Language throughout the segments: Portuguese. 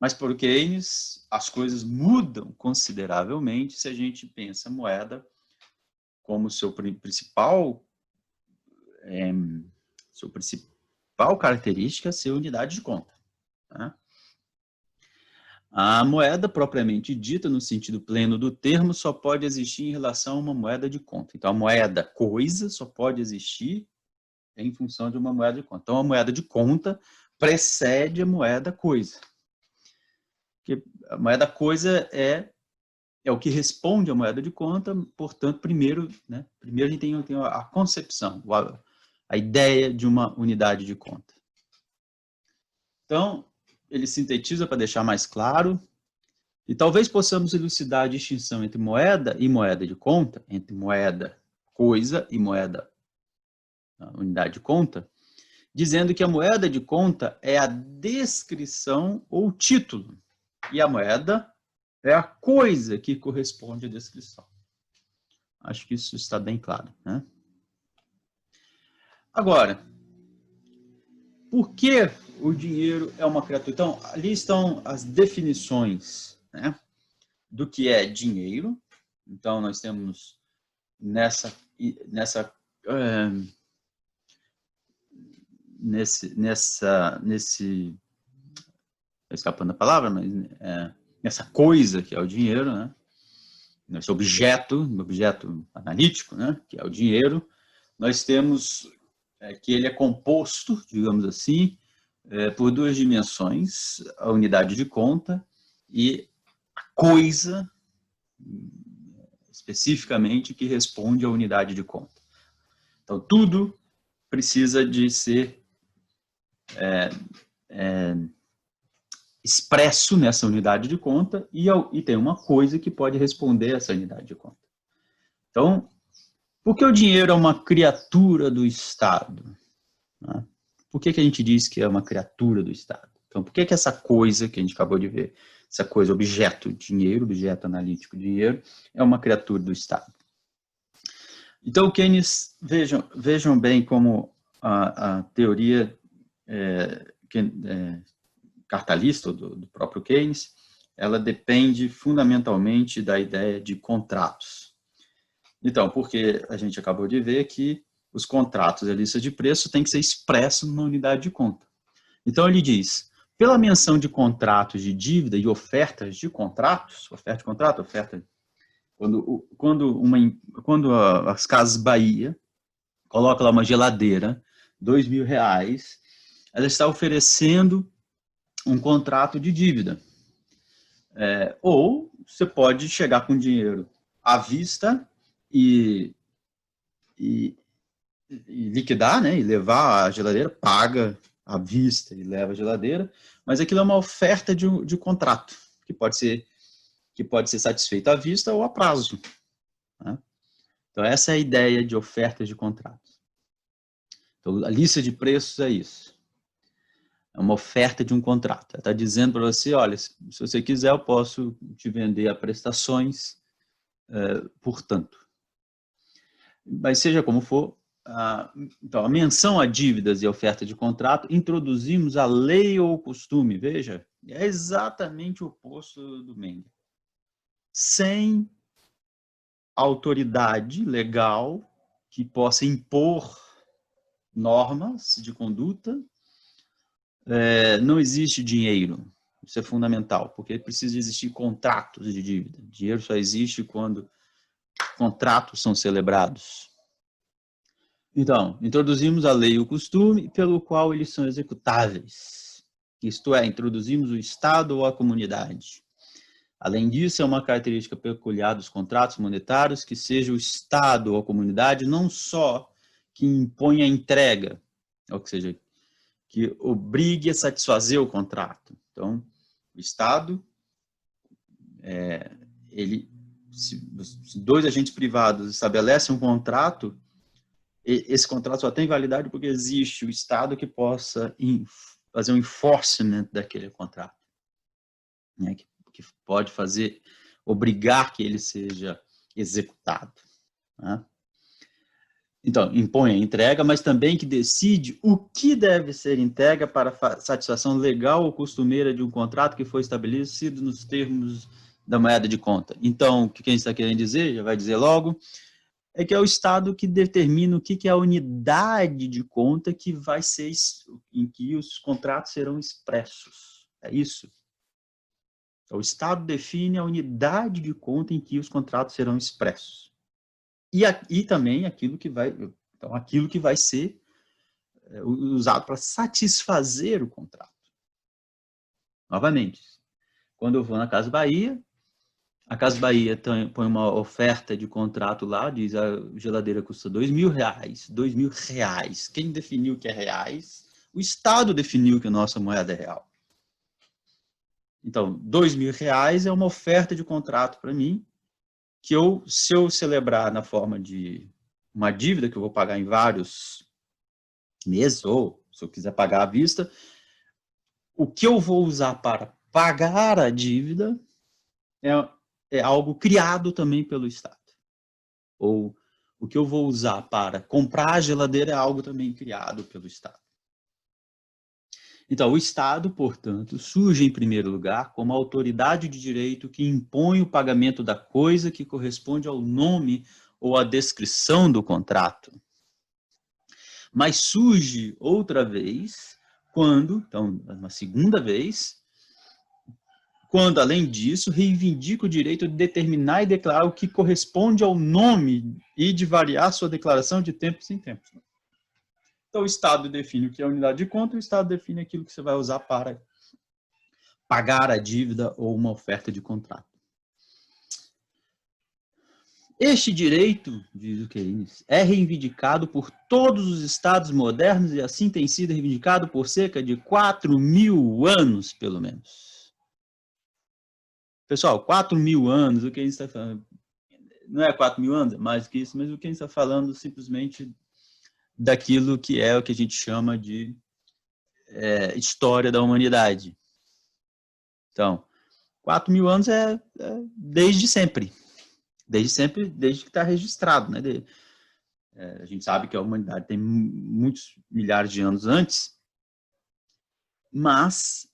Mas para o Keynes, as coisas mudam consideravelmente se a gente pensa a moeda como sua principal característica ser unidade de conta. Tá? A moeda propriamente dita, no sentido pleno do termo, só pode existir em relação a uma moeda de conta. Então, a moeda coisa só pode existir em função de uma moeda de conta. Então, a moeda de conta precede a moeda coisa. Porque a moeda coisa é o que responde à moeda de conta, portanto, primeiro a gente tem a concepção, a ideia de uma unidade de conta. Então, ele sintetiza para deixar mais claro, e talvez possamos elucidar a distinção entre moeda e moeda de conta, entre moeda coisa e moeda unidade de conta, dizendo que a moeda de conta é a descrição ou título, e a moeda é a coisa que corresponde à descrição. Acho que isso está bem claro, né? Agora, por que o dinheiro é uma criatura? Então, ali estão as definições, né, do que é dinheiro. Então, nós temos escapando a palavra, mas essa coisa que é o dinheiro, né? Esse objeto analítico, né? Que é o dinheiro, nós temos que ele é composto, digamos assim, por duas dimensões, a unidade de conta e a coisa, especificamente, que responde à unidade de conta. Então, tudo precisa de ser expresso nessa unidade de conta e tem uma coisa que pode responder a essa unidade de conta. Então, por que o dinheiro é uma criatura do Estado? Né? Por que a gente diz que é uma criatura do Estado? Então, por que essa coisa que a gente acabou de ver, essa coisa, objeto dinheiro, objeto analítico dinheiro, é uma criatura do Estado? Então, o Keynes, vejam bem como a teoria cartalista do próprio Keynes, ela depende fundamentalmente da ideia de contratos. Então, porque a gente acabou de ver que os contratos e a lista de preço tem que ser expresso numa unidade de conta. Então, ele diz, pela menção de contratos de dívida e ofertas de contratos, oferta de contrato, oferta... Quando as Casas Bahia colocam lá uma geladeira, R$2.000, ela está oferecendo um contrato de dívida. Ou você pode chegar com dinheiro à vista e liquidar, né, e levar a geladeira, paga à vista e leva a geladeira, mas aquilo é uma oferta de contrato, que pode ser satisfeito à vista ou a prazo. Né? Então, essa é a ideia de ofertas de contrato. Então, a lista de preços é isso. É uma oferta de um contrato. Ela está dizendo para você, olha, se você quiser, eu posso te vender a prestações, por tanto. Mas seja como for, então, a menção a dívidas e a oferta de contrato, introduzimos a lei ou o costume, veja, é exatamente o oposto do Menger. Sem autoridade legal que possa impor normas de conduta, não existe dinheiro. Isso é fundamental, porque precisa existir contratos de dívida. Dinheiro só existe quando contratos são celebrados. Então, introduzimos a lei e o costume, pelo qual eles são executáveis. Isto é, introduzimos o Estado ou a comunidade. Além disso, é uma característica peculiar dos contratos monetários que seja o Estado ou a comunidade não só que impõe a entrega, ou seja, que obrigue a satisfazer o contrato. Então, o Estado, se dois agentes privados estabelecem um contrato, esse contrato só tem validade porque existe o Estado que possa fazer um enforcement daquele contrato, né? Que pode obrigar que ele seja executado. Né? Então, impõe a entrega, mas também que decide o que deve ser entregue para satisfação legal ou costumeira de um contrato que foi estabelecido nos termos da moeda de conta. Então, o que a gente está querendo dizer, já vai dizer logo, é que é o Estado que determina o que é a unidade de conta que vai ser, em que os contratos serão expressos. É isso. O Estado define a unidade de conta em que os contratos serão expressos. E também aquilo que vai ser usado para satisfazer o contrato. Novamente, quando eu vou na Casa Bahia, a Casa Bahia põe uma oferta de contrato lá, diz a geladeira custa R$2.000, R$2.000. Quem definiu que é reais? O Estado definiu que a nossa moeda é real. Então, R$2.000 é uma oferta de contrato para mim, que se eu celebrar na forma de uma dívida que eu vou pagar em vários meses, ou se eu quiser pagar à vista, o que eu vou usar para pagar a dívida é algo criado também pelo Estado. Ou o que eu vou usar para comprar a geladeira é algo também criado pelo Estado. Então, o Estado, portanto, surge em primeiro lugar como a autoridade de direito que impõe o pagamento da coisa que corresponde ao nome ou à descrição do contrato. Mas surge outra vez então, uma segunda vez, quando, além disso, reivindica o direito de determinar e declarar o que corresponde ao nome e de variar sua declaração de tempos em tempos. Então, o Estado define o que é a unidade de conta, o Estado define aquilo que você vai usar para pagar a dívida ou uma oferta de contrato. Este direito, diz o Keynes, é reivindicado por todos os estados modernos e assim tem sido reivindicado por cerca de 4.000 anos, pelo menos. Pessoal, 4.000 anos, o que a gente está falando? Não é 4.000 anos, é mais que isso, mas o que a gente está falando simplesmente daquilo que é o que a gente chama de história da humanidade. Então, 4.000 anos é desde sempre. Desde sempre, desde que está registrado, né? A gente sabe que a humanidade tem muitos milhares de anos antes, mas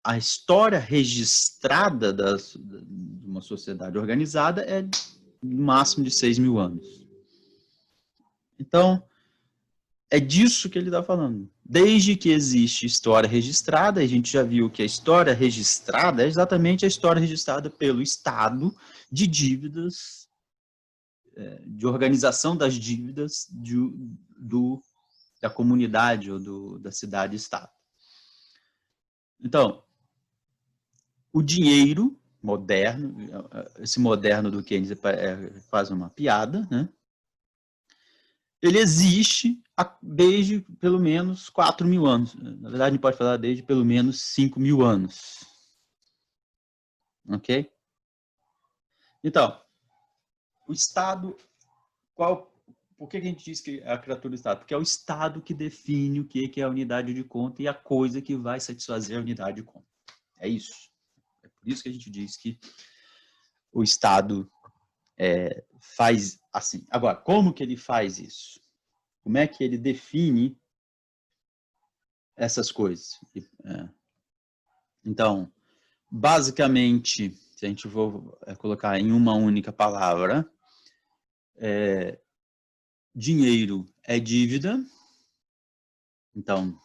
a história registrada de uma sociedade organizada é no máximo de 6.000 anos. Então, é disso que ele está falando. Desde que existe história registrada, a gente já viu que a história registrada é exatamente a história registrada pelo Estado de dívidas, de organização das dívidas da comunidade ou da cidade-estado. Então, o dinheiro moderno, esse moderno do Keynes é quase uma piada, né? Ele existe desde pelo menos 4.000 anos. Na verdade, a gente pode falar desde pelo menos 5.000 anos. Ok? Então, o Estado, por que a gente diz que é a criatura do Estado? Porque é o Estado que define o que é a unidade de conta e a coisa que vai satisfazer a unidade de conta. É isso. É por isso que a gente diz que o Estado faz assim. Agora, como que ele faz isso? Como é que ele define essas coisas? Então, basicamente, se a gente for colocar em uma única palavra, dinheiro é dívida. Então,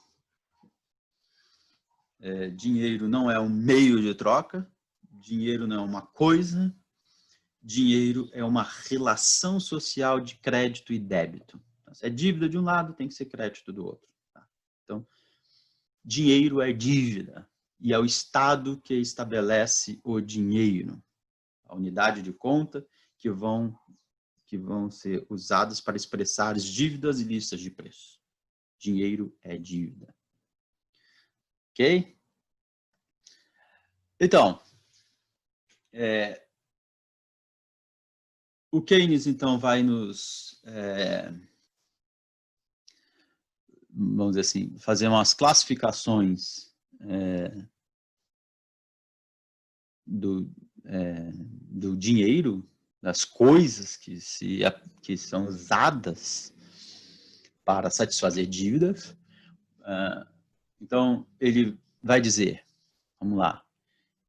dinheiro não é um meio de troca, dinheiro não é uma coisa, dinheiro é uma relação social de crédito e débito. Se é dívida de um lado, tem que ser crédito do outro. Tá? Então, dinheiro é dívida e é o Estado que estabelece o dinheiro, a unidade de conta que vão ser usadas para expressar as dívidas e listas de preço. Dinheiro é dívida. Ok? Então, o Keynes, então, vai nos, vamos dizer assim, fazer umas classificações do dinheiro, das coisas que são usadas para satisfazer dívidas. Então, ele vai dizer, vamos lá,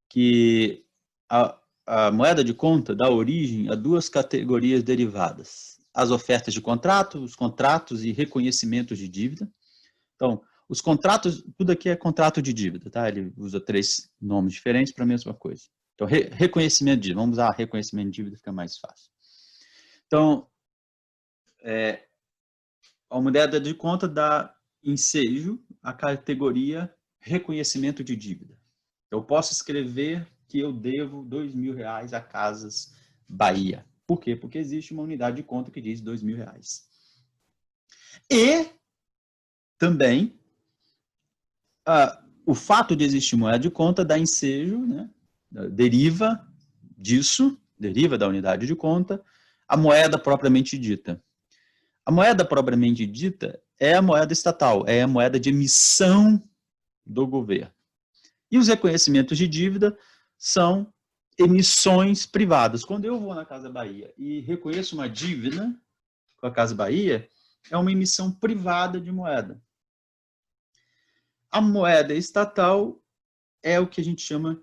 que a moeda de conta dá origem a duas categorias derivadas. As ofertas de contrato, os contratos e reconhecimentos de dívida. Então, os contratos, tudo aqui é contrato de dívida, tá? Ele usa 3 nomes diferentes para a mesma coisa. Então, reconhecimento de dívida. Vamos usar reconhecimento de dívida, fica mais fácil. Então, a moeda de conta dá ensejo à categoria reconhecimento de dívida. Eu posso escrever que eu devo R$2.000 a Casas Bahia. Por quê? Porque existe uma unidade de conta que diz R$2.000. E também o fato de existir moeda de conta dá ensejo, né? Deriva disso, deriva da unidade de conta, a moeda propriamente dita. A moeda propriamente dita é a moeda estatal, é a moeda de emissão do governo. E os reconhecimentos de dívida são emissões privadas. Quando eu vou na Casa Bahia e reconheço uma dívida com a Casa Bahia, é uma emissão privada de moeda. A moeda estatal é o que a gente chama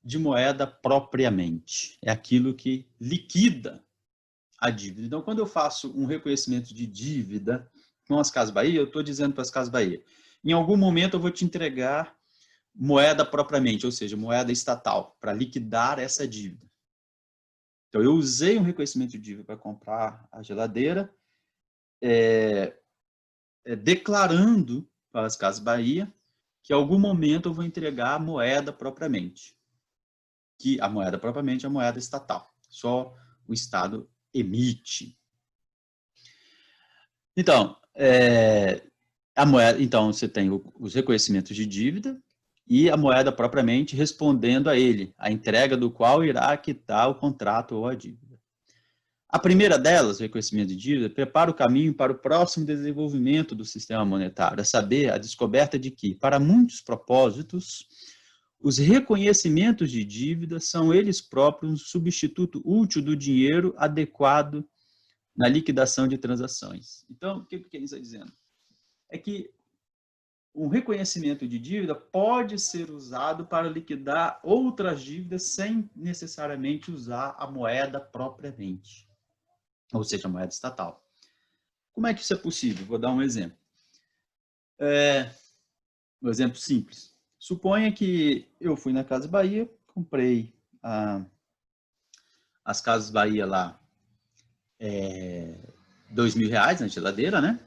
de moeda propriamente. É aquilo que liquida a dívida. Então, quando eu faço um reconhecimento de dívida com as Casas Bahia, eu estou dizendo para as Casas Bahia, em algum momento eu vou te entregar moeda propriamente, ou seja, moeda estatal, para liquidar essa dívida. Então, eu usei um reconhecimento de dívida para comprar a geladeira, declarando para as Casas Bahia que em algum momento eu vou entregar a moeda propriamente. Que a moeda propriamente é a moeda estatal. Só o Estado emite. Então, a moeda, então você tem os reconhecimentos de dívida e a moeda propriamente respondendo a ele, a entrega do qual irá quitar o contrato ou a dívida. A primeira delas, o reconhecimento de dívida, prepara o caminho para o próximo desenvolvimento do sistema monetário, a saber, a descoberta de que, para muitos propósitos, os reconhecimentos de dívida são eles próprios um substituto útil do dinheiro adequado na liquidação de transações. Então, o que ele está dizendo? É que um reconhecimento de dívida pode ser usado para liquidar outras dívidas sem necessariamente usar a moeda propriamente, ou seja, a moeda estatal. Como é que isso é possível? Vou dar um exemplo. Um exemplo simples. Suponha que eu fui na Casa Bahia, comprei as Casas Bahia lá, R$2.000 na geladeira, né?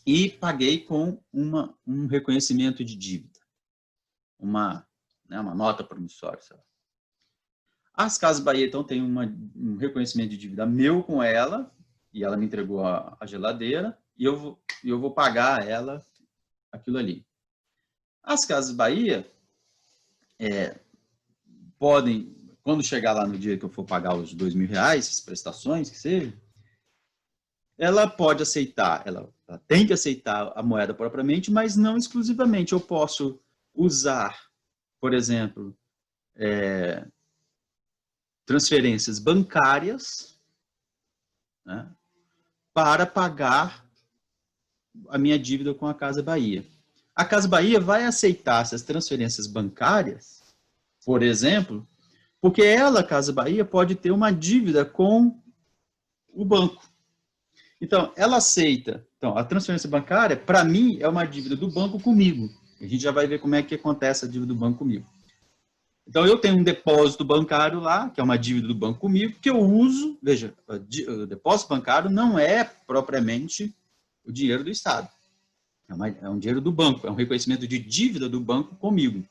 E paguei com um reconhecimento de dívida, uma nota promissória. Sei lá. As Casas Bahia, então, tem um reconhecimento de dívida meu com ela, e ela me entregou a geladeira, e eu vou pagar a ela aquilo ali. As Casas Bahia podem, quando chegar lá no dia que eu for pagar os R$2.000, as prestações que seja, ela pode aceitar, ela tem que aceitar a moeda propriamente, mas não exclusivamente. Eu posso usar, por exemplo, transferências bancárias, né, para pagar a minha dívida com a Casa Bahia. A Casa Bahia vai aceitar essas transferências bancárias, por exemplo, porque ela, Casa Bahia, pode ter uma dívida com o banco. Então, ela aceita. Então, a transferência bancária, para mim, é uma dívida do banco comigo. A gente já vai ver como é que acontece a dívida do banco comigo. Então, eu tenho um depósito bancário lá, que é uma dívida do banco comigo, que eu uso. Veja, o depósito bancário não é propriamente o dinheiro do Estado. É um dinheiro do banco, é um reconhecimento de dívida do banco comigo.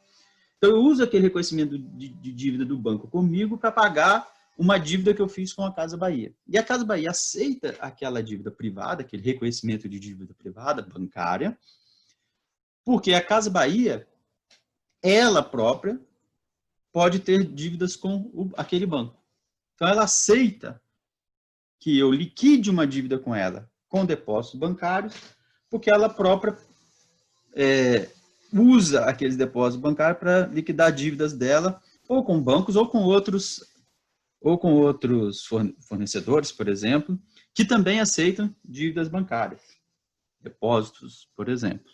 Então, eu uso aquele reconhecimento de dívida do banco comigo para pagar uma dívida que eu fiz com a Casa Bahia. E a Casa Bahia aceita aquela dívida privada, aquele reconhecimento de dívida privada, bancária, porque a Casa Bahia, ela própria, pode ter dívidas com aquele banco. Então, ela aceita que eu liquide uma dívida com ela, com depósitos bancários, porque ela própria usa aqueles depósitos bancários para liquidar dívidas dela, ou com bancos, ou com outros fornecedores, por exemplo, que também aceitam dívidas bancárias. depósitos, por exemplo.